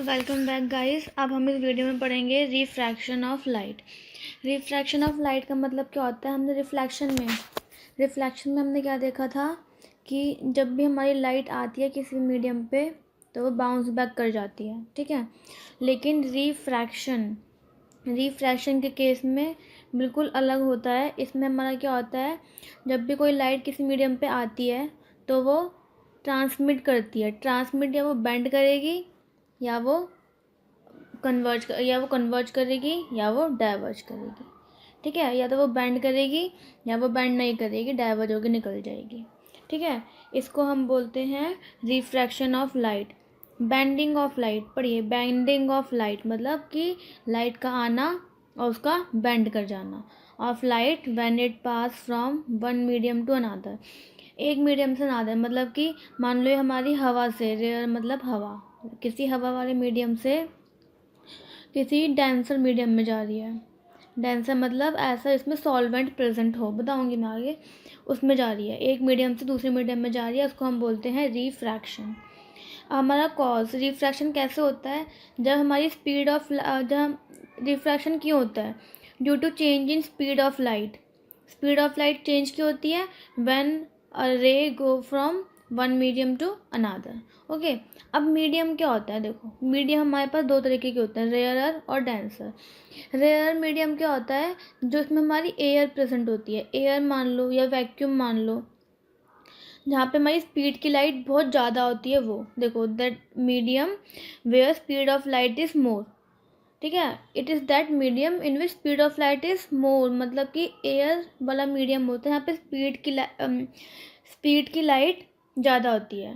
Welcome back guys. अब हम इस वीडियो में पढ़ेंगे refraction of light. Refraction of light का मतलब क्या होता है। हमने रिफ्लेक्शन में हमने क्या देखा था कि जब भी हमारी लाइट आती है किसी मीडियम पे तो वो बाउंस बैक कर जाती है, ठीक है। लेकिन रिफ्रैक्शन के केस में बिल्कुल अलग होता है। इसमें हमारा क्या होता है, जब भी कोई लाइट किसी मीडियम पे आती है तो वो ट्रांसमिट या वो बेंड करेगी या वो कन्वर्ज करेगी या वो डाइवर्ज करेगी, ठीक है। या तो वो बेंड करेगी या वो बेंड नहीं करेगी, डाइवर्ज होकर निकल जाएगी, ठीक है। इसको हम बोलते हैं refraction of light. Bending of light पढ़िए। बेंडिंग ऑफ लाइट मतलब कि लाइट का आना और उसका बेंड कर जाना। Of light when it pass from one medium to another. एक मीडियम से अनदर मतलब कि मान लो ये हमारी हवा से, रेयर मतलब हवा, किसी हवा वाले मीडियम से किसी डेंसर मीडियम में जा रही है। डेंसर मतलब ऐसा इसमें सॉल्वेंट प्रेजेंट हो, बताऊंगी मैं आगे। उसमें जा रही है, एक मीडियम से दूसरे मीडियम में जा रही है, उसको हम बोलते हैं रिफ्रैक्शन। हमारा कॉज रिफ्रैक्शन कैसे होता है, जब हमारी स्पीड ऑफ जब रिफ्रैक्शन क्यों होता है, due to change in speed of light. Speed of light change क्यों होती है, when a ray go from one medium to another. Okay, अब मीडियम क्या होता है, देखो मीडियम हमारे पास दो तरीके के होते हैं, रेयरर और डेंसर। रेयर मीडियम क्या होता है, जो इसमें हमारी एयर प्रेजेंट होती है, एयर मान लो या वैक्यूम मान लो, जहाँ पे हमारी स्पीड की लाइट बहुत ज़्यादा होती है। वो देखो that medium where speed of light is more, ठीक है। It is that medium in which speed of light is more, मतलब कि एयर वाला मीडियम होता है, यहाँ पे स्पीड की लाइट ज़्यादा होती है।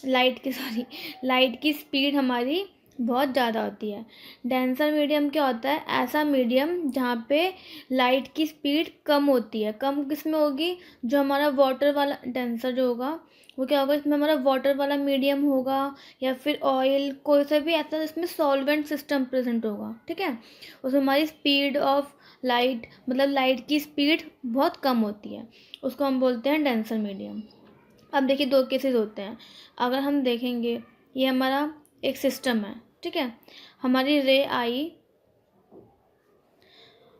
लाइट की स्पीड हमारी बहुत ज़्यादा होती है। डेंसर मीडियम क्या होता है, ऐसा मीडियम जहाँ पे लाइट की स्पीड कम होती है। कम किस में होगी, जो हमारा वाटर वाला डेंसर जो होगा वो क्या होगा, इसमें हमारा वाटर वाला मीडियम होगा या फिर ऑयल, कोई सा भी ऐसा इसमें सॉल्वेंट सिस्टम प्रेजेंट होगा, ठीक है। उसमें हमारी स्पीड ऑफ लाइट मतलब लाइट की स्पीड बहुत कम होती है, उसको हम बोलते हैं डेंसर मीडियम। अब देखिए दो केसेस होते हैं। अगर हम देखेंगे ये हमारा एक सिस्टम है, ठीक है। हमारी रे आई,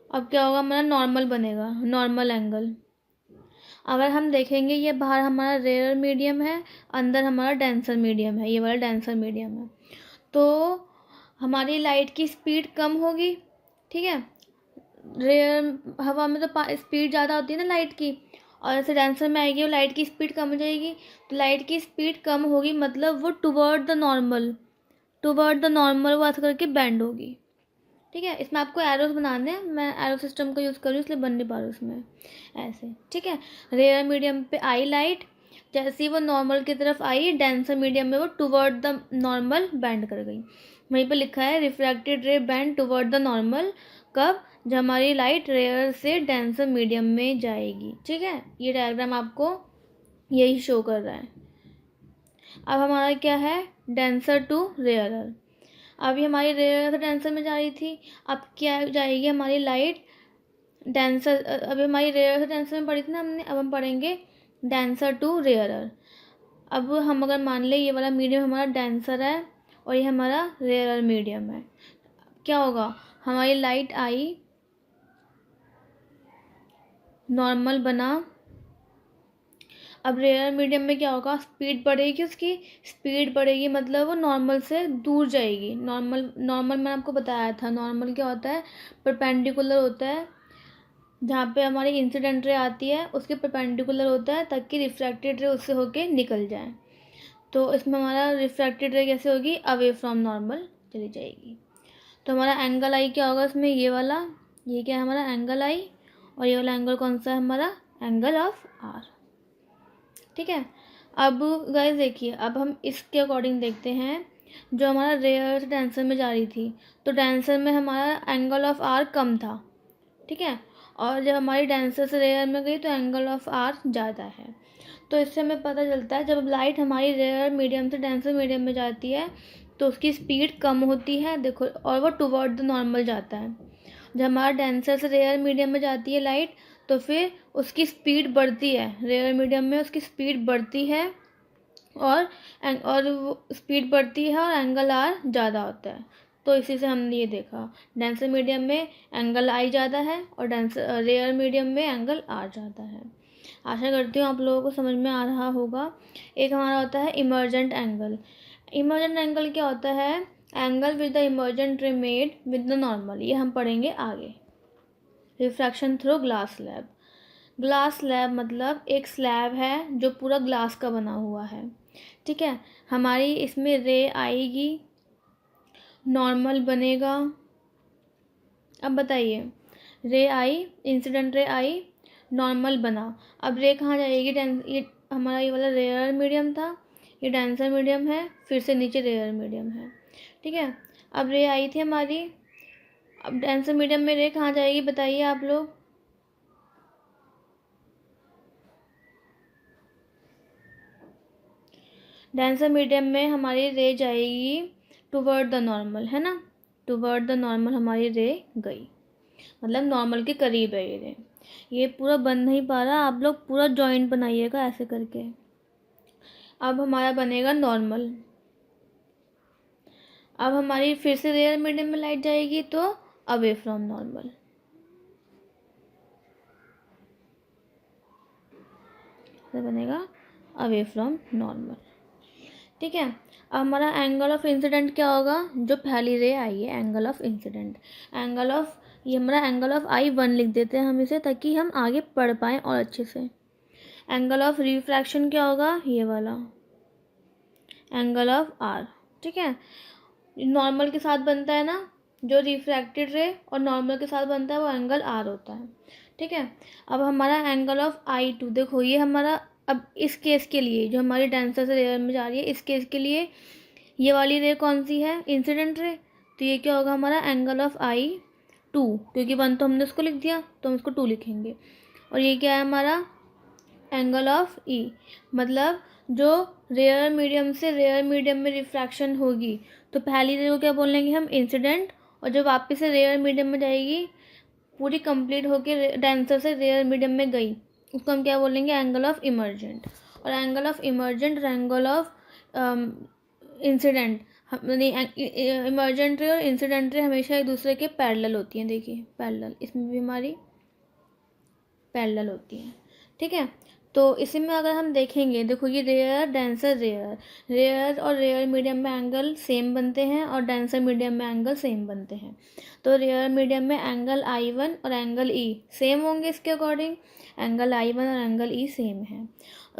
अब क्या होगा, हमारा नॉर्मल बनेगा, नॉर्मल एंगल। अगर हम देखेंगे ये बाहर हमारा रेयर मीडियम है, अंदर हमारा डेंसर मीडियम है, ये वाला डेंसर मीडियम है, तो हमारी लाइट की स्पीड कम होगी, ठीक है। रेयर हवा में तो स्पीड ज़्यादा होती है ना लाइट की, और ऐसे डेंसर में आएगी वो लाइट की स्पीड कम हो जाएगी। तो लाइट की स्पीड कम होगी मतलब वो टुवर्ड द नॉर्मल वो ऐसा करके बैंड होगी, ठीक है। इसमें आपको एरोस बनाने हैं, मैं एरो सिस्टम का यूज़ करूँ इसलिए बन नहीं पा रहा उसमें ऐसे, ठीक है। रेयर मीडियम पे आई लाइट, जैसे ही वो नॉर्मल की तरफ आई, डेंसर मीडियम में वो टुवर्ड द नॉर्मल बैंड कर गई। वहीं पे लिखा है रिफ्रैक्टेड रे बैंड टुवर्ड द नॉर्मल, कब, जब हमारी लाइट रेयर से डेंसर मीडियम में जाएगी, ठीक है। ये डायग्राम आपको यही शो कर रहा है। अब हमारा क्या है, डेंसर टू रेयरर। अभी हमारी रेयर से डेंसर में जा रही थी, अब क्या जाएगी हमारी लाइट डेंसर, अभी हमारी रेयर से डेंसर में पढ़ी थी ना हमने, अब हम पढ़ेंगे डेंसर टू रेयरर। अब हम अगर मान ले ये वाला मीडियम हमारा डेंसर है और ये हमारा रेयरर मीडियम है, क्या होगा, हमारी लाइट आई, नॉर्मल बना। अब रेयर मीडियम में क्या होगा, स्पीड बढ़ेगी, उसकी स्पीड बढ़ेगी मतलब वो नॉर्मल से दूर जाएगी। नॉर्मल मैंने आपको बताया था, नॉर्मल क्या होता है, परपेंडिकुलर होता है, जहाँ पे हमारी इंसिडेंट रे आती है उसके परपेंडिकुलर होता है ताकि रिफ्रैक्टेड रे उससे होके निकल जाए। तो इसमें हमारा रिफ्रैक्टेड रे कैसे होगी, अवे फ्रॉम नॉर्मल चली जाएगी। तो हमारा एंगल आई क्या होगा इसमें, ये वाला, ये क्या है हमारा एंगल आई, और ये वाला एंगल कौन सा है हमारा, एंगल ऑफ आर, ठीक है। अब गाइस देखिए, अब हम इसके अकॉर्डिंग देखते हैं, जो हमारा रेयर से डेंसर में जा रही थी तो डेंसर में हमारा एंगल ऑफ आर कम था, ठीक है। और जब हमारी डेंसर से रेयर में गई तो एंगल ऑफ आर ज़्यादा है। तो इससे हमें पता चलता है जब लाइट हमारी रेयर मीडियम से डेंसर मीडियम में जाती है तो उसकी स्पीड कम होती है, देखो, और वो टुवर्ड द नॉर्मल जाता है। जब हमारा डेंसर से रेयर मीडियम में जाती है लाइट तो फिर उसकी स्पीड बढ़ती है, रेयर मीडियम में उसकी स्पीड बढ़ती है और वो स्पीड बढ़ती है और एंगल आर ज़्यादा होता है। तो इसी से हमने ये देखा, डेंसर मीडियम में एंगल आई ज़्यादा है और रेयर मीडियम में एंगल आर ज़्यादा है। आशा करती हूँ आप लोगों को समझ में आ रहा होगा। एक हमारा होता है इमर्जेंट एंगल। इमर्जेंट एंगल क्या होता है? एंगल विद द इमर्जेंट रे मेड विद द नॉर्मल, ये हम पढ़ेंगे आगे। Refraction through glass slab. Glass slab मतलब एक स्लैब है जो पूरा ग्लास का बना हुआ है, ठीक है। हमारी इसमें रे आएगी, नॉर्मल बनेगा। अब बताइए, रे आई, इंसिडेंट रे आई, नॉर्मल बना। अब रे कहाँ जाएगी? ये हमारा ये वाला रेयर मीडियम था, ये डेंसर मीडियम है, फिर से नीचे रेयर मीडियम है, ठीक है। अब रे आई थी हमारी, अब डेंसर मीडियम में रे कहाँ जाएगी बताइए आप लोग? डेंसर मीडियम में हमारी रे जाएगी टुवर्ड द नॉर्मल, है ना। टुवर्ड द नॉर्मल हमारी रे गई, मतलब नॉर्मल के करीब है ये रे। ये पूरा बन नहीं पा रहा, आप लोग पूरा जॉइंट बनाइएगा ऐसे करके। अब हमारा बनेगा नॉर्मल। अब हमारी फिर से रेयर मीडियम में लाइट जाएगी तो अवे फ्रॉम नॉर्मल, बनेगा अवे फ्रॉम नॉर्मल, ठीक है। अब हमारा एंगल ऑफ इंसिडेंट क्या होगा? जो पहली रे आई है, angle of incident, angle of, ये हमारा एंगल ऑफ I1 लिख देते हैं हम इसे, ताकि हम आगे पढ़ पाएँ और अच्छे से। एंगल ऑफ रिफ्रैक्शन क्या होगा? ये वाला एंगल ऑफ R, ठीक है। नॉर्मल के साथ बनता है ना, जो रिफ्रैक्टेड रे और नॉर्मल के साथ बनता है वो एंगल R होता है, ठीक है। अब हमारा एंगल ऑफ I2, देखो ये हमारा, अब इस केस के लिए जो हमारी डेंसर से रेयर में जा रही है, इस केस के लिए ये वाली रे कौन सी है? Incident ray. तो ये क्या होगा हमारा? एंगल ऑफ I2, क्योंकि 1 तो हमने उसको लिख दिया तो हम उसको 2 लिखेंगे। और ये क्या है हमारा? एंगल ऑफ E, मतलब जो रेयर मीडियम से रेयर मीडियम में रिफ्रैक्शन होगी तो पहली रे को क्या बोल लेंगे हम? इंसिडेंट। और जो वापस से रेयर मीडियम में जाएगी, पूरी कंप्लीट होके डेंसर से रेयर मीडियम में गई, उसको हम क्या बोलेंगे? Angle of emergent. और एंगल ऑफ इमर्जेंट और एंगल ऑफ इंसिडेंट, इमर्जेंट रे और इंसिडेंट रे हमेशा एक दूसरे के पैरेलल होती हैं। देखिए पैरेलल, इसमें भी हमारी पैरेलल होती हैं, ठीक है। तो इसी में अगर हम देखेंगे, देखो ये रेयर, डेंसर, रेयर, रेयर और रेयर मीडियम में एंगल सेम बनते हैं और डेंसर मीडियम में एंगल सेम बनते हैं। तो रेयर मीडियम में एंगल I1 और एंगल E सेम होंगे, इसके अकॉर्डिंग एंगल I1 और एंगल E सेम है।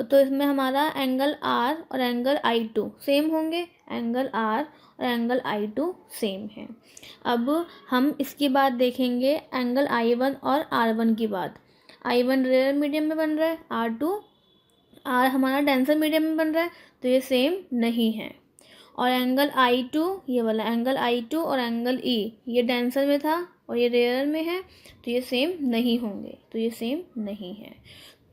तो इसमें हमारा एंगल R और एंगल I2 सेम होंगे, एंगल R और एंगल I2 सेम है। अब हम इसकी बात देखेंगे एंगल I1 और R1 की बात। I1 रेयर मीडियम में बन रहा है, R हमारा डेंसर मीडियम में बन रहा है, तो ये सेम नहीं है। और एंगल I2, ये वाला एंगल I2 और एंगल E, ये डेंसर में था और ये रेयर में है, तो ये सेम नहीं होंगे, तो ये सेम नहीं है।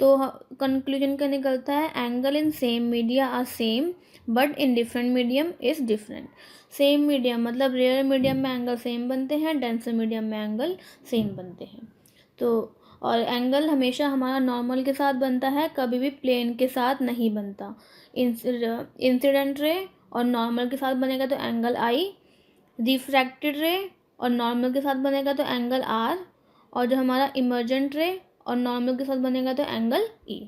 तो कंक्लूजन क्या निकलता है? Angle in same media are same but in different medium is different. Same medium मतलब रेयर मीडियम में एंगल सेम बनते हैं, डेंसर मीडियम में एंगल सेम बनते हैं। तो और एंगल हमेशा हमारा नॉर्मल के साथ बनता है, कभी भी प्लेन के साथ नहीं बनता। इंसिडेंट रे और नॉर्मल के साथ बनेगा तो एंगल I, रिफ्रैक्टेड रे और नॉर्मल के साथ बनेगा तो एंगल R, और जो हमारा इमर्जेंट रे और नॉर्मल के साथ बनेगा तो एंगल E।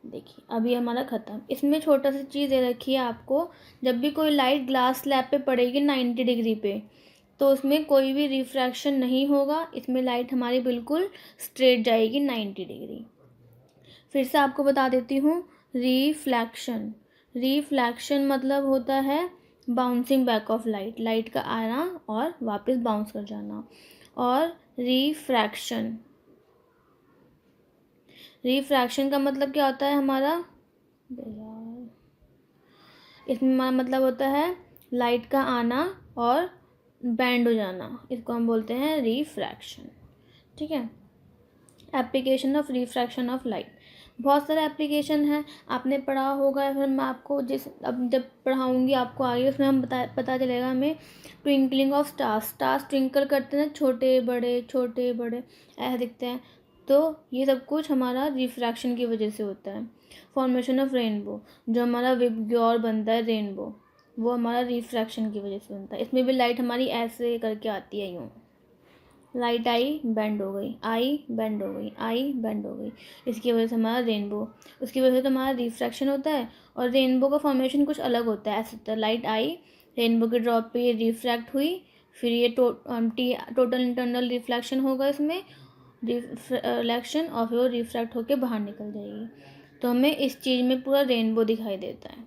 देखिए अभी हमारा ख़त्म। इसमें छोटा सा चीज़ ये रखी है आपको, जब भी कोई लाइट ग्लास स्लैब पे पड़ेगी 90 डिग्री पे, तो उसमें कोई भी रिफ्रैक्शन नहीं होगा, इसमें लाइट हमारी बिल्कुल स्ट्रेट जाएगी 90 डिग्री। फिर से आपको बता देती हूँ, रिफ्लैक्शन, रिफ्लैक्शन मतलब होता है bouncing back of light, light का आना और वापस बाउंस कर जाना। और रिफ्रैक्शन, रिफ्रैक्शन का मतलब क्या होता है हमारा? इसमें मतलब होता है लाइट का आना और बैंड हो जाना, इसको हम बोलते हैं रिफ्रैक्शन, ठीक है। Application of refraction of light, बहुत सारे एप्लीकेशन हैं, आपने पढ़ा होगा या फिर मैं आपको अब जब पढ़ाऊँगी आपको आगे उसमें हम पता चलेगा हमें। Twinkling of stars, stars twinkle करते हैं, छोटे बड़े ऐसे दिखते हैं, तो ये सब कुछ हमारा रिफ्रैक्शन की वजह से होता है। फॉर्मेशन ऑफ रेनबो, जो हमारा विबग्योर बनता है रेनबो, वो हमारा रिफ्रैक्शन की वजह से बनता है। इसमें भी लाइट हमारी ऐसे करके आती है, यूँ लाइट आई बेंड हो गई, आई बेंड हो गई, आई बेंड हो गई, इसकी वजह से हमारा रेनबो, उसकी वजह से तो हमारा रिफ्रैक्शन होता है। और रेनबो का फॉर्मेशन कुछ अलग होता है, ऐसे होता है लाइट आई, रेनबो के ड्रॉप पे ये रिफ्रैक्ट हुई, फिर ये टोटल इंटरनल रिफ्लेक्शन होगा इसमें, रिफ्लेक्शन, और फिर वो रिफ्रैक्ट होकर बाहर निकल जाएगी। तो हमें इस चीज़ में पूरा रेनबो दिखाई देता है।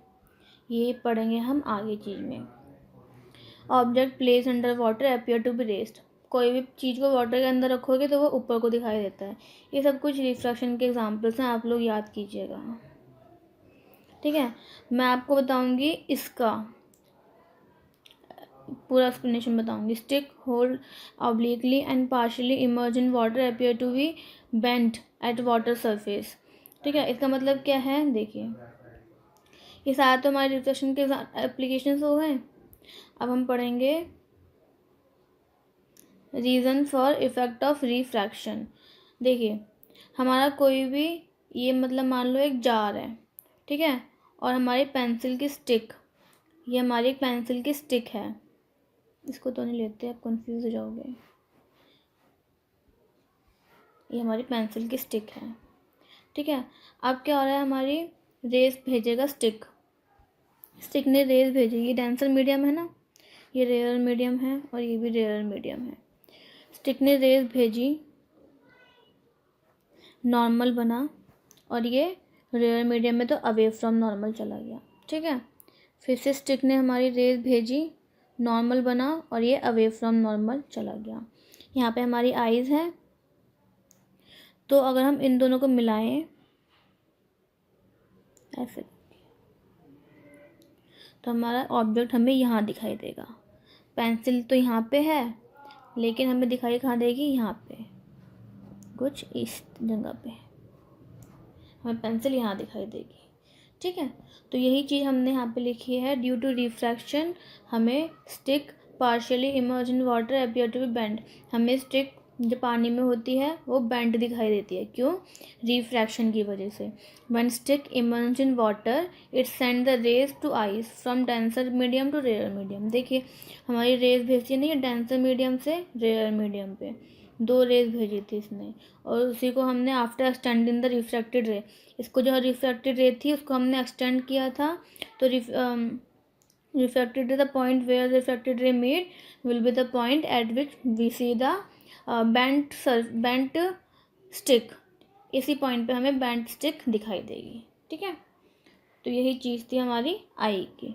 ये पढ़ेंगे हम आगे चीज़ में। Object place under water appear to be raised, कोई भी चीज़ को वाटर के अंदर रखोगे तो वो ऊपर को दिखाई देता है। ये सब कुछ रिफ्रैक्शन के एग्जांपल्स हैं, आप लोग याद कीजिएगा, ठीक है। मैं आपको बताऊंगी इसका पूरा एक्सप्लेनेशन बताऊंगी। Stick hold obliquely and partially emerge in water appear to be bent at water surface, ठीक है। इसका मतलब क्या है, देखिए ये सारे तो हमारे रिफ्रैक्शन के एप्लीकेशंस हो गए। अब हम पढ़ेंगे reason for effect of refraction. देखिए हमारा कोई भी, ये मतलब मान लो एक जार है, ठीक है, और हमारी पेंसिल की स्टिक, ये हमारी पेंसिल की स्टिक है, इसको तो नहीं लेते, आप कंफ्यूज हो जाओगे, ये हमारी पेंसिल की स्टिक है, ठीक है। अब क्या हो रहा है, हमारी रेस भेजेगा स्टिक ने रेस भेजेगी, डेंसर मीडियम है ना, ये रेयर मीडियम है और ये भी रेयर मीडियम है। स्टिक ने रेस भेजी, नॉर्मल बना, और ये रेयर मीडियम में तो अवे फ्रॉम नॉर्मल चला गया, ठीक है। फिर से स्टिक ने हमारी रेस भेजी, नॉर्मल बना, और ये अवे फ्रॉम नॉर्मल चला गया। यहाँ पे हमारी आईज़ हैं, तो अगर हम इन दोनों को मिलाएं ऐसे, तो हमारा ऑब्जेक्ट हमें यहाँ दिखाई देगा। पेंसिल तो यहाँ पे है, लेकिन हमें दिखाई कहाँ देगी, यहाँ पे, कुछ इस जगह पे हमें पेंसिल यहाँ दिखाई देगी, ठीक है। तो यही चीज़ हमने यहाँ पे लिखी है, ड्यू टू रिफ्रैक्शन हमें stick partially emerge in water appear to be bend, हमें स्टिक जो पानी में होती है वो बेंड दिखाई देती है, क्यों, रिफ्रैक्शन की वजह से। When stick emerge in water it send the rays to eyes from denser medium to rare medium. देखिए हमारी रेज भेजती नहीं है डेंसर मीडियम से रेयर मीडियम पे, 2 रेज भेजी थी इसने, और उसी को हमने आफ्टर एक्सटेंडिंग द रिफ्रैक्टेड रे, इसको जो रिफ्रैक्टेड रे थी उसको हमने एक्सटेंड किया था, तो refracted to the point where the refracted ray meet will be the point at which we see the bent stick, इसी पॉइंट पे हमें बेंट स्टिक दिखाई देगी, ठीक है। तो यही चीज़ थी हमारी आई की।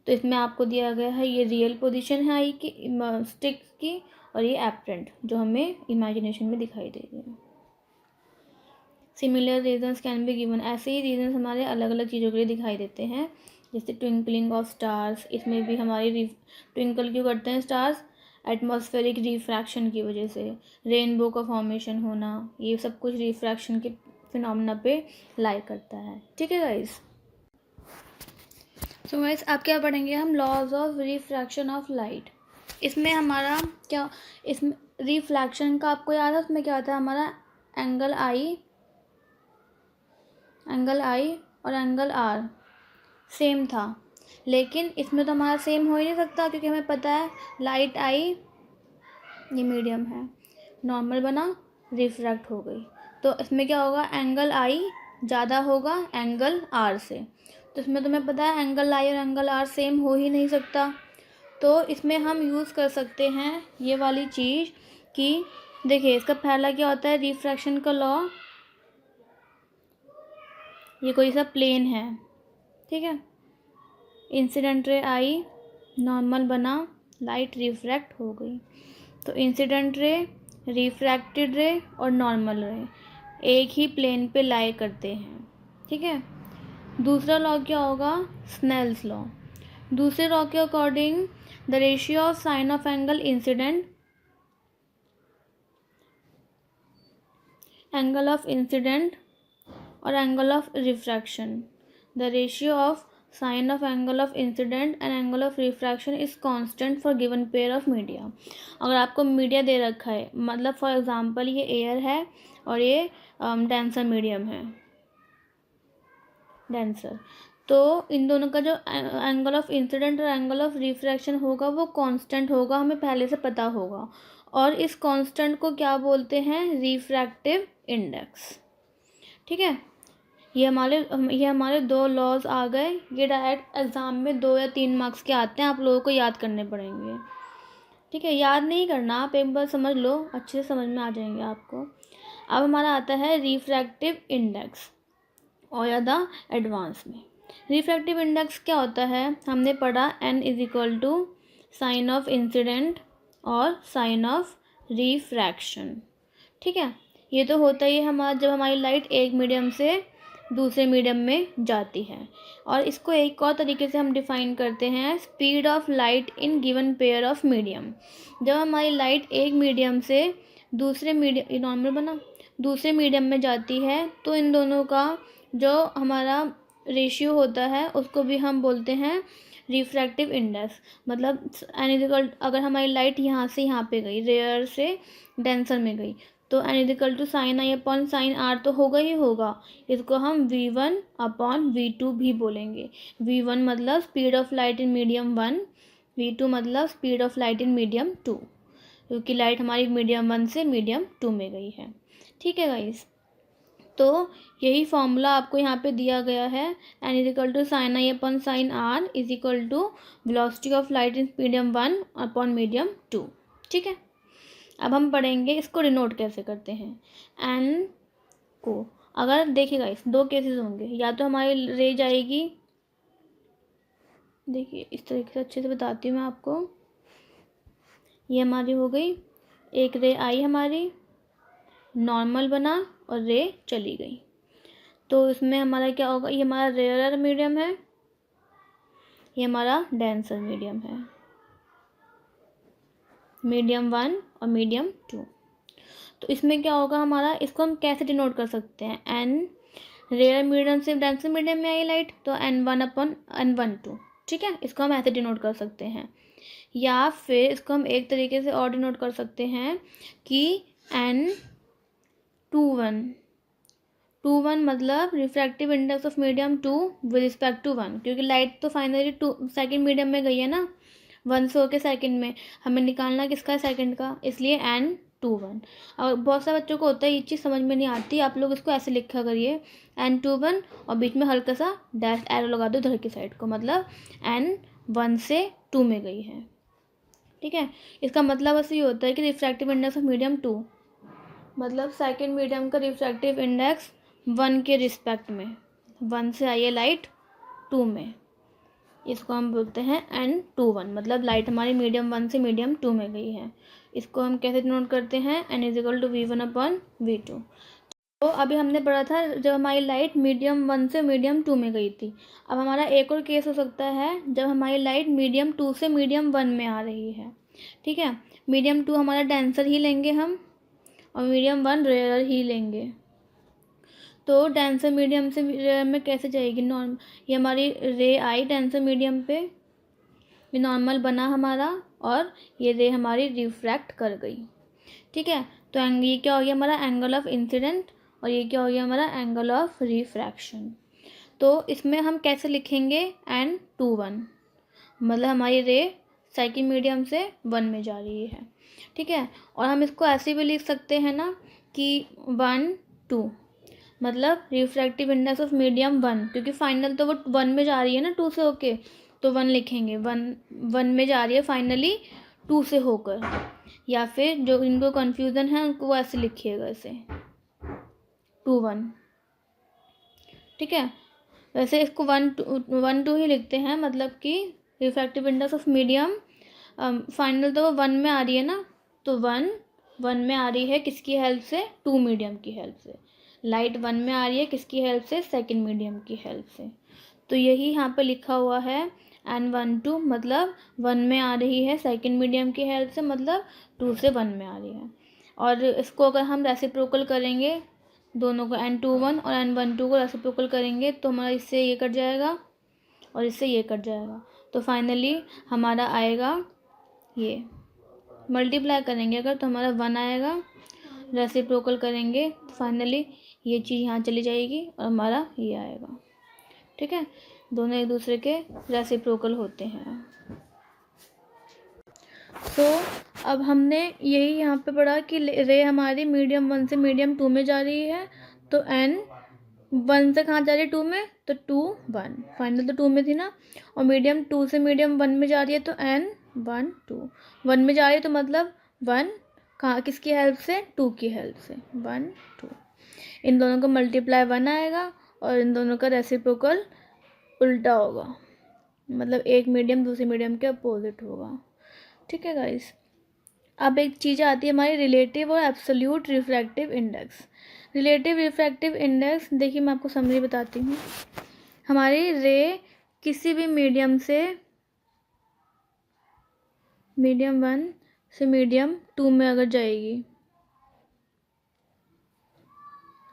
तो इसमें आपको दिया गया है ये रियल पोजीशन है आई की, स्टिक की, और ये एपरेंट जो हमें इमेजिनेशन में दिखाई दे रही है। Similar reasons can be given, ऐसे ही रीजंस हमारे अलग अलग चीज़ों के लिए दिखाई देते हैं, जैसे ट्विंकलिंग ऑफ स्टार्स, इसमें भी हमारी ट्विंकल क्यों करते हैं स्टार्स, एटमॉस्फेरिक रिफ्रैक्शन की वजह से, रेनबो का फॉर्मेशन होना, ये सब कुछ रिफ्रैक्शन के फिनोमेना पे लाई करता है, ठीक है गाइस। सो गाइस आप क्या पढ़ेंगे हम, laws of refraction of light. इसमें हमारा क्या, इसमें रिफ्लैक्शन का आपको याद है, उसमें क्या होता है, हमारा एंगल आई और एंगल आर सेम था, लेकिन इसमें तो हमारा सेम हो ही नहीं सकता, क्योंकि हमें पता है लाइट आई, ये मीडियम है, नॉर्मल बना, रिफ्रैक्ट हो गई, तो इसमें क्या होगा, एंगल आई ज़्यादा होगा एंगल आर से, तो इसमें तुम्हें पता है एंगल आई और एंगल आर सेम हो ही नहीं सकता। तो इसमें हम यूज़ कर सकते हैं ये वाली चीज़ कि देखिए इसका पहला क्या होता है, रिफ्रैक्शन का लॉ, ये कोई सा प्लेन है, ठीक है, इंसिडेंट रे आई, नॉर्मल बना, लाइट रिफ्रैक्ट हो गई, तो इंसिडेंट रे, रिफ्रैक्टेड रे और नॉर्मल रे एक ही प्लेन पे लाई करते हैं, ठीक है। दूसरा लॉ क्या होगा, स्नेल्स लॉ। दूसरे लॉ के according the ratio of sine of angle incident और angle of refraction, the ratio of sine of angle of incidence and angle of refraction is constant for given pair of media. अगर आपको media दे रखा है, मतलब for example ये air है और ये डेंसर मीडियम है, डेंसर। तो इन दोनों का जो एंगल ऑफ इंसिडेंट और एंगल ऑफ रिफ्रैक्शन होगा वो कांस्टेंट होगा, हमें पहले से पता होगा। और इस कांस्टेंट को क्या बोलते हैं? Refractive index. ठीक है, ये हमारे 2 लॉज आ गए। ये डायरेक्ट एग्जाम में 2 या 3 मार्क्स के आते हैं, आप लोगों को याद करने पड़ेंगे। ठीक है, याद नहीं करना, आप एक बार समझ लो, अच्छे से समझ में आ जाएंगे आपको। अब हमारा आता है रिफ्रैक्टिव इंडेक्स और ज़्यादा एडवांस में। रिफ्रैक्टिव इंडेक्स क्या होता है? हमने पढ़ा n is equal to sine of incident और साइन ऑफ रिफ्रैक्शन। ठीक है, ये तो होता ही है हमारा जब हमारी लाइट एक मीडियम से दूसरे मीडियम में जाती है। और इसको एक और तरीके से हम डिफाइन करते हैं, speed of light in given pair of medium. जब हमारी लाइट एक मीडियम से दूसरे मीडियम, नॉर्मल बना, दूसरे मीडियम में जाती है तो इन दोनों का जो हमारा रेशियो होता है उसको भी हम बोलते हैं रिफ्रैक्टिव इंडेक्स। मतलब अगर हमारी लाइट यहाँ से यहाँ पे गई, रेयर से डेंसर में गई, तो n = sine i upon sine r तो होगा ही होगा। इसको हम v1 अपॉन v2 भी बोलेंगे। v1 मतलब speed of light in medium 1, v2 मतलब speed of light in medium 2, क्योंकि लाइट हमारी मीडियम 1 से मीडियम 2 में गई है। ठीक है गाइस, तो यही फॉर्मूला आपको यहाँ पे दिया गया है, n = sine i upon sine r is equal to velocity of light in medium 1 upon medium 2। ठीक है, अब हम पढ़ेंगे इसको डिनोट कैसे करते हैं। एन को अगर देखिएगा, इस 2 केसेस होंगे, या तो हमारी रे जाएगी, देखिए इस तरीके से अच्छे से बताती हूँ मैं आपको। ये हमारी हो गई, एक रे आई हमारी, नॉर्मल बना और रे चली गई। तो इसमें हमारा क्या होगा? ये हमारा रेयर मीडियम है, ये हमारा डेंसर मीडियम है, मीडियम 1 और मीडियम 2। तो इसमें क्या होगा हमारा, इसको हम कैसे डिनोट कर सकते हैं? एन रेयर मीडियम से डेंसर मीडियम में आई लाइट, तो n1 अपॉन n12। ठीक है, इसको हम ऐसे डिनोट कर सकते हैं। या फिर इसको हम एक तरीके से और डिनोट कर सकते हैं कि n21 मतलब refractive index of medium 2 with respect to 1, क्योंकि लाइट तो फाइनली 2 सेकेंड मीडियम में गई है ना, 1 से होकर सेकेंड में, हमें निकालना किसका है? सेकेंड का, इसलिए n21। और बहुत सारे बच्चों को होता है ये चीज़ समझ में नहीं आती, आप लोग इसको ऐसे लिखा करिए, n21 और बीच में हल्का सा डैश एरो लगा दो इधर की साइड को, मतलब n1 से 2 में गई है। ठीक है, इसका मतलब ऐसे ही होता है कि रिफ्रैक्टिव इंडेक्स ऑफ मीडियम 2 मतलब सेकेंड मीडियम का रिफ्रैक्टिव इंडेक्स 1 के रिस्पेक्ट में, 1 से आई है लाइट 2 में, इसको हम बोलते हैं n21, मतलब लाइट हमारी मीडियम 1 से मीडियम 2 में गई है। इसको हम कैसे नोट करते हैं? n = v1 upon v2। तो अभी हमने पढ़ा था जब हमारी लाइट मीडियम 1 से मीडियम 2 में गई थी। अब हमारा एक और केस हो सकता है जब हमारी लाइट मीडियम 2 से मीडियम 1 में आ रही है। ठीक है, मीडियम 2 हमारा डेंसर ही लेंगे हम, और मीडियम 1 रेयर ही लेंगे। तो डेंसर मीडियम से रेयर में कैसे जाएगी? नॉर्मल, ये हमारी रे आई डेंसर मीडियम पे, ये नॉर्मल बना हमारा, और ये रे हमारी रिफ्रैक्ट कर गई। ठीक है, तो ये क्या हो गया हमारा? एंगल ऑफ इंसिडेंट, और ये क्या हो गया हमारा? Angle of refraction. तो इसमें हम कैसे लिखेंगे? n21 मतलब हमारी रे सेकंड मीडियम से 1 में जा रही है। ठीक है, और हम इसको ऐसे भी लिख सकते हैं ना कि 1 2 मतलब रिफ्रैक्टिव इंडेक्स ऑफ मीडियम 1, क्योंकि फाइनल तो वो 1 में जा रही है ना 2 से होके, तो 1 लिखेंगे, 1 में जा रही है फाइनली 2 से होकर। या फिर जो इनको कन्फ्यूज़न है उनको वो ऐसे लिखिएगा, इसे 2 1। ठीक है, वैसे इसको 1 2 ही लिखते हैं, मतलब कि refractive index of medium final तो 1 में आ रही है ना, तो 1 में आ रही है किसकी हेल्प से? 2 मीडियम की हेल्प से। लाइट 1 में आ रही है किसकी हेल्प से? सेकंड मीडियम की हेल्प से। तो यही यहाँ पे लिखा हुआ है n12 मतलब 1 में आ रही है सेकंड मीडियम की हेल्प से, मतलब 2 से 1 में आ रही है। और इसको अगर हम रेसिप्रोकल करेंगे, दोनों को n21 और n12 को रेसिप्रोकल करेंगे, तो हमारा इससे ये कट जाएगा और इससे ये कट जाएगा, तो फाइनली हमारा आएगा, ये मल्टीप्लाई करेंगे अगर तो हमारा 1 आएगा, रेसिप्रोकल करेंगे तो फाइनली ये चीज़ यहाँ चली जाएगी और हमारा ये आएगा। ठीक है, दोनों एक दूसरे के रेसिप्रोकल होते हैं। अब हमने यही यहाँ पे पढ़ा कि रे हमारी मीडियम 1 से मीडियम 2 में जा रही है, तो n 1 से कहाँ जा रही है 2 में, तो 2 1, फाइनल तो 2 में थी ना, और मीडियम 2 से मीडियम 1 में जा रही है, तो n 1 2, 1 में जा रही है तो मतलब 1 कहाँ किसकी हेल्प से, 2 की हेल्प से, 1 2, इन दोनों का मल्टीप्लाई 1 आएगा और इन दोनों का रेसिप्रोकल उल्टा होगा, मतलब एक मीडियम दूसरे मीडियम के अपोजिट होगा। ठीक है गाइस, अब एक चीज़ आती है हमारी रिलेटिव और absolute refractive index. Relative refractive index, देखिए मैं आपको समरी बताती हूँ। हमारी रे किसी भी मीडियम से, मीडियम 1 से मीडियम 2 में अगर जाएगी,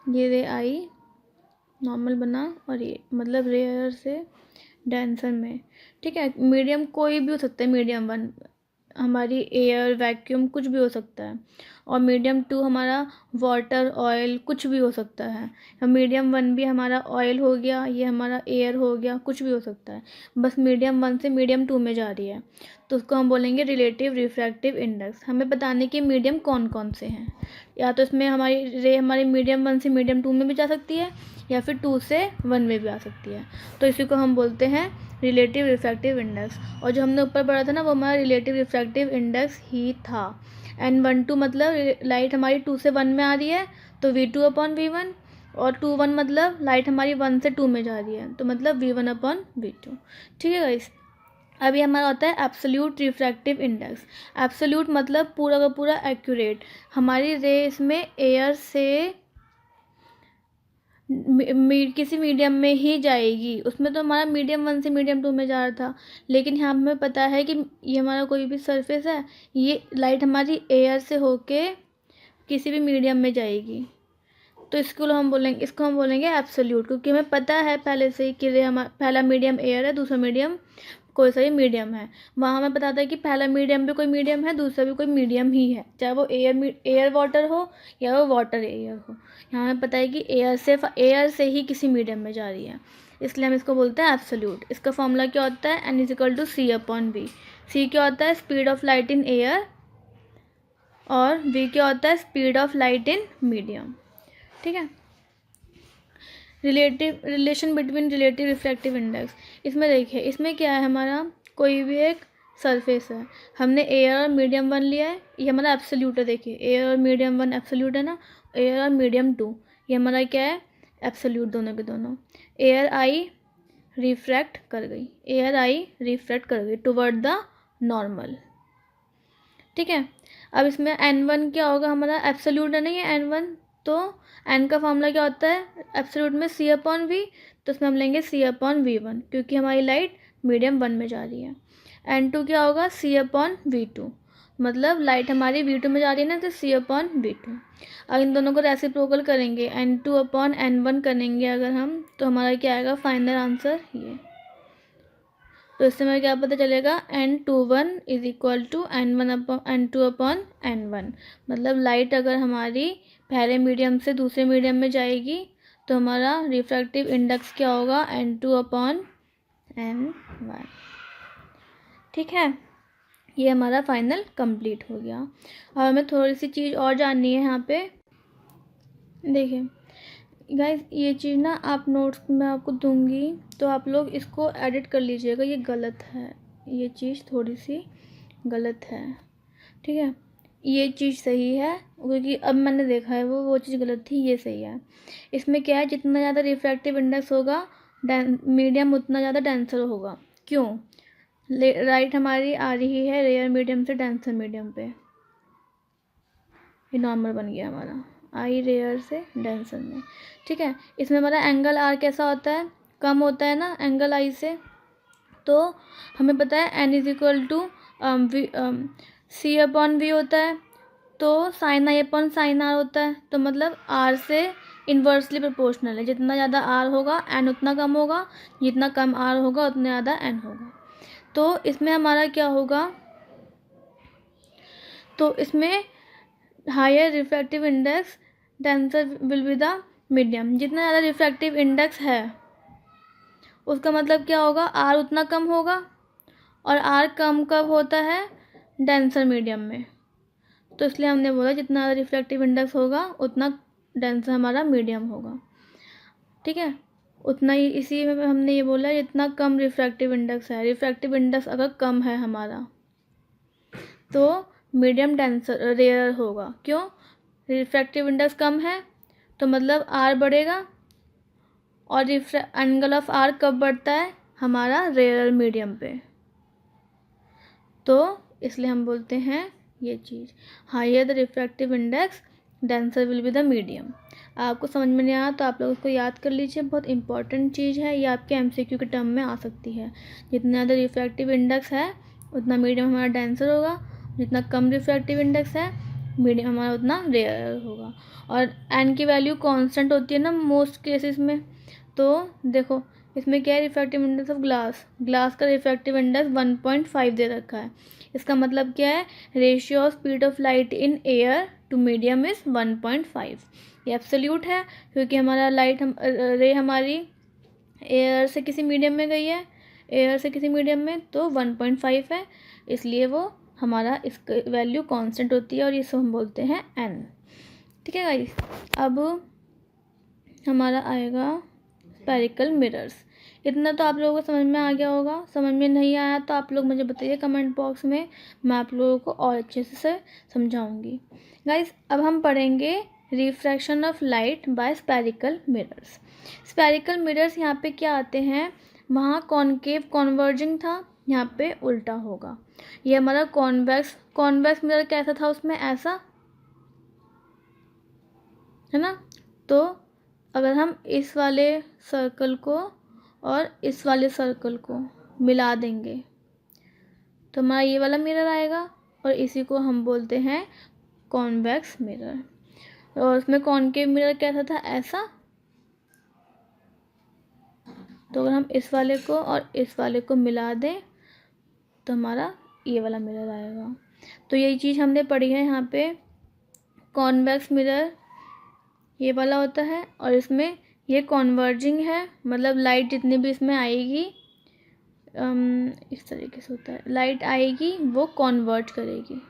ये रे आई नॉर्मल बना और ये मतलब रेयर से डेंसर में, ठीक है, मीडियम कोई भी हो सकता है, मीडियम 1 हमारी एयर वैक्यूम कुछ भी हो सकता है, और मीडियम 2 हमारा वाटर ऑयल कुछ भी हो सकता है, मीडियम 1 भी हमारा ऑयल हो गया, ये हमारा एयर हो गया, कुछ भी हो सकता है, बस मीडियम 1 से मीडियम 2 में जा रही है, तो उसको हम बोलेंगे रिलेटिव रिफ्रैक्टिव इंडेक्स। हमें बताने कि मीडियम कौन कौन से हैं, या तो इसमें हमारी रे हमारी मीडियम 1 से मीडियम 2 में भी जा सकती है, या फिर 2 से 1 में भी आ सकती है, तो इसी को हम बोलते हैं रिलेटिव रिफ्रैक्टिव इंडेक्स। और जो हमने ऊपर पढ़ा था ना, वो हमारा रिलेटिव रिफ्रैक्टिव इंडेक्स ही था। n12 मतलब लाइट हमारी 2 से 1 में आ रही है, तो v2/v1, और 2 1 मतलब लाइट हमारी 1 से 2 में जा रही है, तो मतलब v1/v2। ठीक है गाइस, अभी हमारा होता है एब्सोल्यूट रिफ्रैक्टिव इंडेक्स। एब्सोल्यूट मतलब पूरा का पूरा एक्यूरेट, हमारी रे इसमें एयर से किसी मीडियम में ही जाएगी, उसमें तो हमारा मीडियम 1 से मीडियम 2 में जा रहा था, लेकिन यहाँ हमें पता है कि ये हमारा कोई भी सरफेस है, ये लाइट हमारी एयर से होके किसी भी मीडियम में जाएगी, तो इसको हम बोलेंगे एब्सोल्यूट, क्योंकि हमें पता है पहले से ही कि हमारा पहला मीडियम एयर है, दूसरा मीडियम कोई सा भी मीडियम है। वहाँ हमें पता था कि पहला मीडियम भी कोई मीडियम है, दूसरा भी कोई मीडियम ही है, चाहे वो एयर वाटर हो या वो वाटर एयर हो। यहाँ हमें पता है कि एयर से ही किसी मीडियम में जा रही है, इसलिए हम इसको बोलते हैं एब्सोल्यूट। इसका फॉर्मूला क्या होता है, n = c/v। c क्या होता है, speed of light in air, और v क्या होता है, speed of light in medium. ठीक है, relation between relative refractive index, इसमें देखिए, इसमें क्या है, हमारा कोई भी एक सरफेस है, हमने एयर और मीडियम 1 लिया है, ये हमारा एब्सोल्यूट है, देखिए एयर और मीडियम 1 एब्सोल्यूट है ना, एयर और मीडियम 2 ये हमारा क्या है, एब्सोल्यूट, दोनों के दोनों। एयर आई रिफ्रैक्ट कर गई टुवर्ड द नॉर्मल। ठीक है, अब इसमें n1 क्या होगा, हमारा एब्सोल्यूट है ना ये n1, तो n का फॉर्मूला क्या होता है एब्सोल्यूट में, c/v, तो इसमें हम लेंगे c/v1, क्योंकि हमारी लाइट मीडियम 1 में जा रही है। n2 क्या होगा, c/v2, मतलब लाइट हमारी v2 में जा रही है ना, तो c/v2। अब इन दोनों को रेसिप्रोकल करेंगे, n2/n1 करेंगे अगर हम, तो हमारा क्या आएगा फाइनल आंसर ये। तो इससे हमें क्या पता चलेगा, n21 = n2/n1, मतलब लाइट अगर हमारी पहले मीडियम से दूसरे मीडियम में जाएगी, तो हमारा रिफ्रैक्टिव इंडेक्स क्या होगा, n2/n1। ठीक है, ये हमारा फाइनल कंप्लीट हो गया। अब हमें थोड़ी सी चीज़ और जाननी है यहाँ पे, देखिए गाइस, ये चीज़ ना आप नोट्स में आपको दूंगी, तो आप लोग इसको एडिट कर लीजिएगा, ये गलत है, ये चीज़ थोड़ी सी गलत है। ठीक है, ये चीज़ सही है, क्योंकि अब मैंने देखा है वो चीज़ गलत थी, ये सही है। इसमें क्या है, जितना ज़्यादा रिफ्रैक्टिव इंडेक्स होगा मीडियम उतना ज़्यादा डेंसर होगा। क्यों, राइट हमारी आ रही है रेयर मीडियम से डेंसर मीडियम पे, ये नॉर्मल बन गया हमारा, आई रेयर से डेंसर में। ठीक है, इसमें हमारा एंगल आर कैसा होता है, कम होता है ना एंगल आई से, तो हमें पता है n = c/v होता है, तो sin i/sin r होता है, तो मतलब r से इन्वर्सली प्रोपोर्शनल है, जितना ज़्यादा r होगा n उतना कम होगा, जितना कम r होगा उतना ज़्यादा n होगा। तो इसमें हमारा क्या होगा, तो इसमें higher refractive index denser will be the medium, जितना ज़्यादा रिफ्रैक्टिव इंडेक्स है उसका मतलब क्या होगा, आर उतना कम होगा, और आर कम कब होता है, डेंसर मीडियम में। तो इसलिए हमने बोला जितना ज़्यादा रिफ्रैक्टिव इंडेक्स होगा उतना डेंसर हमारा मीडियम होगा, ठीक है। उतना ही, इसी में हमने ये बोला जितना कम रिफ्रैक्टिव इंडेक्स है, रिफ्रैक्टिव इंडेक्स अगर कम है हमारा तो मीडियम डेंसर रेयर होगा। क्यों, रिफ्रैक्टिव इंडेक्स कम है तो मतलब आर बढ़ेगा, और एंगल ऑफ आर कब बढ़ता है, हमारा रेयर मीडियम पे। तो इसलिए हम बोलते हैं ये चीज़, higher the refractive index denser will be the medium. आपको समझ में नहीं आया तो आप लोग उसको याद कर लीजिए, बहुत इंपॉर्टेंट चीज़ है ये, आपके एमसीक्यू के टर्म में आ सकती है। जितना ज़्यादा रिफ्रैक्टिव इंडेक्स है उतना मीडियम हमारा डेंसर होगा, जितना कम रिफ्रैक्टिव इंडेक्स है मीडियम हमारा उतना रेयर होगा। और एन की वैल्यू कांस्टेंट होती है ना मोस्ट केसेस में। तो देखो इसमें क्या है, रिफ्रैक्टिव इंडेक्स ऑफ ग्लास का रिफ्रैक्टिव इंडेक्स 1.5 दे रखा है। इसका मतलब क्या है, ratio of speed of light in air to medium is 1.5। ये एब्सोल्यूट है क्योंकि हमारा रे हमारी एयर से किसी मीडियम में गई है, एयर से किसी मीडियम में, तो 1.5 है, इसलिए वो हमारा इसका वैल्यू कांस्टेंट होती है और ये सब हम बोलते हैं एन, ठीक है गाइस। अब हमारा आएगा स्फेरिकल मिरर्स। इतना तो आप लोगों को समझ में आ गया होगा, समझ में नहीं आया तो आप लोग मुझे बताइए कमेंट बॉक्स में, मैं आप लोगों को और अच्छे से समझाऊंगी। गाइस अब हम पढ़ेंगे refraction of light by spherical mirrors. Spherical mirrors यहाँ पे क्या आते हैं, वहाँ कॉनकेव कॉन्वर्जिंग था, यहाँ पे उल्टा होगा। ये हमारा कॉन्वेक्स मिरर कैसा था, उसमें ऐसा है ना। तो अगर हम इस वाले सर्कल को और इस वाले सर्कल को मिला देंगे तो हमारा ये वाला मिरर आएगा, और इसी को हम बोलते हैं कॉन्वेक्स मिरर। और उसमें कॉनकेव मिरर कैसा था, ऐसा। तो अगर हम इस वाले को और इस वाले को मिला दें तो हमारा ये वाला मिरर आएगा। तो यही चीज़ हमने पढ़ी है यहाँ पे, कॉन्वेक्स मिरर ये वाला होता है, और इसमें ये कॉन्वर्जिंग है, मतलब लाइट जितनी भी इसमें आएगी इस तरीके से होता है, लाइट आएगी वो कॉन्वर्ज करेगी,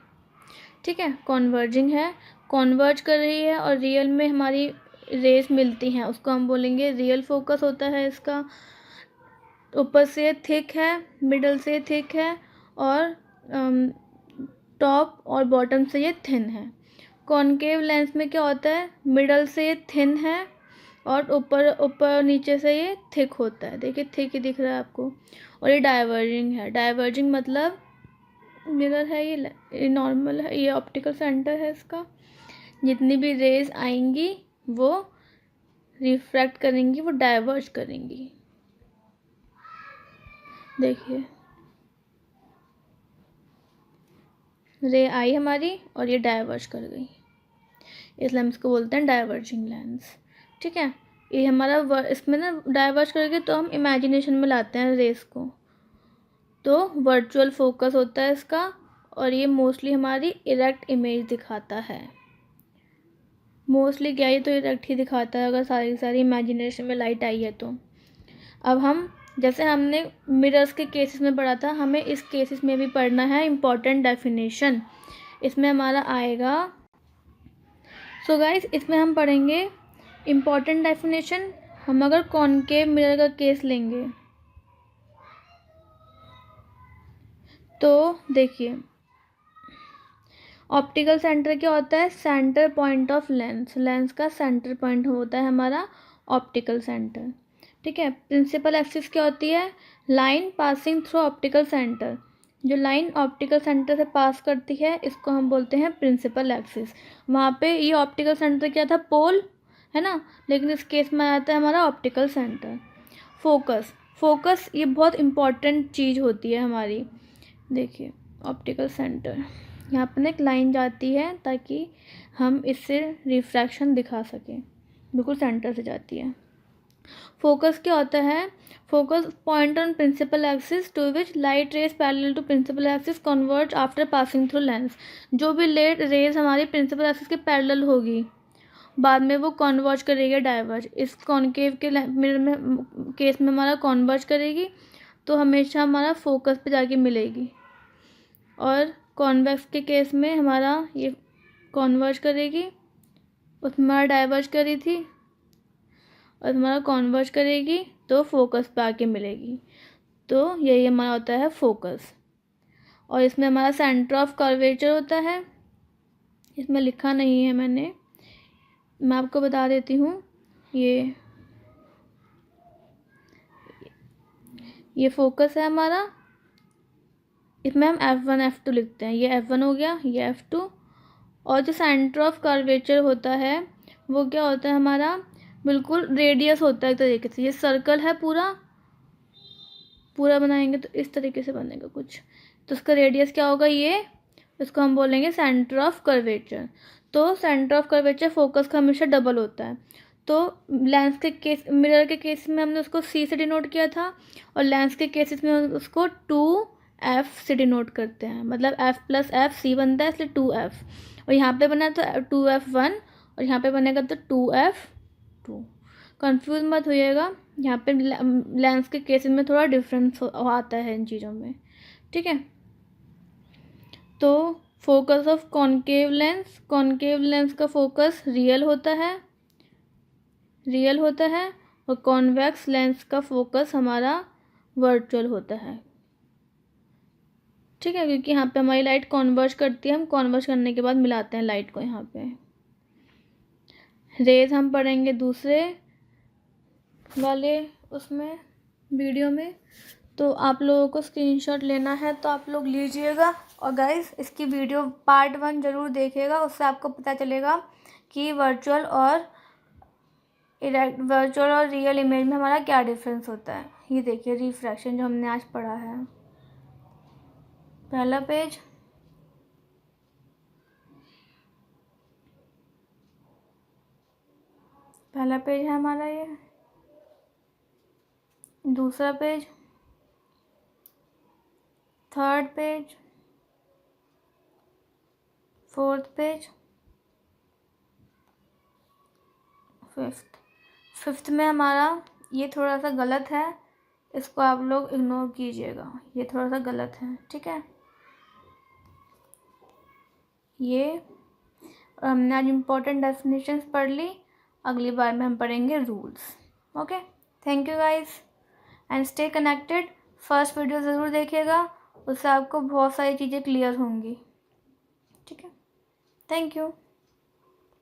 ठीक है। कॉन्वर्जिंग है, कॉन्वर्ज कर रही है, और रियल में हमारी रेस मिलती हैं, उसको हम बोलेंगे रियल फोकस होता है इसका। ऊपर से थिक है, मिडल से थिक है, और टॉप और बॉटम से ये थिन है। कॉनकेव लेंस में क्या होता है, मिडल से ये थिन है और ऊपर नीचे से ये थिक होता है, देखिए थिक ही दिख रहा है आपको। और ये डाइवर्जिंग है, डाइवर्जिंग मतलब मिरर है ये नॉर्मल है, ये ऑप्टिकल सेंटर है इसका, जितनी भी रेज आएंगी वो रिफ्रैक्ट करेंगी, वो डाइवर्ज करेंगी। देखिए रे आई हमारी और ये डाइवर्ज कर गई, इसलिए हम इसको बोलते हैं डाइवर्जिंग लेंस, ठीक है। ये हमारा इसमें ना डाइवर्ज करके तो हम इमेजिनेशन में लाते हैं रेस को, तो वर्चुअल फोकस होता है इसका, और ये मोस्टली हमारी इरेक्ट इमेज दिखाता है। मोस्टली क्या, ये तो इरेक्ट ही दिखाता है अगर सारी सारी इमेजिनेशन में लाइट आई है तो। अब हम जैसे हमने मिरर्स के केसेस में पढ़ा था, हमें इस केसेस में भी पढ़ना है इम्पॉर्टेंट डेफिनेशन। इसमें हमारा आएगा, सो गाइस इसमें हम पढ़ेंगे इम्पॉर्टेंट डेफिनेशन। हम अगर कॉनकेव मिरर का केस लेंगे तो देखिए, ऑप्टिकल सेंटर क्या होता है, centre point of lens, lens का सेंटर पॉइंट होता है हमारा ऑप्टिकल सेंटर, ठीक है। प्रिंसिपल एक्सिस क्या होती है, line passing through optical centre, जो लाइन ऑप्टिकल सेंटर से पास करती है इसको हम बोलते हैं प्रिंसिपल एक्सिस। वहाँ पे ये ऑप्टिकल सेंटर क्या था, पोल है ना, लेकिन इस केस में आता है हमारा ऑप्टिकल सेंटर। फोकस ये बहुत इम्पॉर्टेंट चीज़ होती है हमारी। देखिए ऑप्टिकल सेंटर, यहाँ पर एक लाइन जाती है ताकि हम इससे रिफ्रैक्शन दिखा सकें, बिल्कुल सेंटर से जाती है। फोकस क्या होता है, focus point on principal axis to which light rays parallel to principal axis converge after passing through lens. जो भी रेज हमारी प्रिंसिपल एक्सिस के पैरेलल होगी बाद में वो कॉन्वर्ज करेगी डाइवर्ज। इस कॉनकेव के मिरर में केस में हमारा कॉन्वर्ज करेगी, तो हमेशा हमारा फोकस पे जाके मिलेगी। और कॉन्वेक्स के केस में हमारा ये कॉन्वर्ज करेगी, उसमें हमारा डाइवर्ज करी थी, और हमारा कॉन्वर्ज करेगी तो फोकस पे आके मिलेगी। तो यही हमारा होता है फोकस। और इसमें हमारा सेंटर ऑफ कर्वेचर होता है, इसमें लिखा नहीं है मैंने, मैं आपको बता देती हूँ। ये फोकस है हमारा, इसमें हम F1 F2 लिखते हैं। ये F1 हो गया, ये F2। और जो सेंटर ऑफ कर्वेचर होता है वो क्या होता है हमारा, बिल्कुल रेडियस होता है एक तरीके से। ये सर्कल है पूरा बनाएंगे तो इस तरीके से बनेगा कुछ, तो उसका रेडियस क्या होगा, ये इसको हम बोलेंगे सेंटर ऑफ कर्वेचर। तो सेंटर ऑफ कर्वेचर फोकस का हमेशा डबल होता है। तो लेंस के केस, मिरर के केस में हमने उसको C से डिनोट किया था, और लेंस के केसेस में उसको 2F से डिनोट करते हैं। मतलब F + F C बनता है, इसलिए 2F। और यहाँ पे बना तो 2F1, और यहाँ पे बनेगा तो 2F2। कंफ्यूज मत होइएगा, यहाँ पे लेंस के केसेस में थोड़ा डिफरेंस आता है इन चीज़ों में, ठीक है। तो फोकस ऑफ कॉनकेव लेंस का फोकस रियल होता है, और कॉन्वेक्स लेंस का फोकस हमारा वर्चुअल होता है, ठीक है। क्योंकि यहाँ पे हमारी लाइट कॉन्वर्ज करती है, हम कॉन्वर्ज करने के बाद मिलाते हैं लाइट को। यहाँ पे रेज हम पढ़ेंगे दूसरे वाले उसमें वीडियो में। तो आप लोगों को स्क्रीनशॉट लेना है तो आप लोग लीजिएगा। और गाइस, इसकी वीडियो पार्ट 1 ज़रूर देखिएगा, उससे आपको पता चलेगा कि वर्चुअल और रियल इमेज में हमारा क्या डिफरेंस होता है। ये देखिए रिफ्रैक्शन जो हमने आज पढ़ा है, पहला पेज, है हमारा ये। दूसरा page, third page, fourth page, fifth में हमारा ये थोड़ा सा गलत है, इसको आप लोग इग्नोर कीजिएगा, ये थोड़ा सा गलत है, ठीक है। ये हमने आज इम्पोर्टेंट डेफिनेशंस पढ़ ली, अगली बार में हम पढ़ेंगे rules. Okay, thank you guys and stay connected. First video ज़रूर देखिएगा, उससे आपको बहुत सारी चीज़ें क्लियर होंगी, ठीक है। Thank you.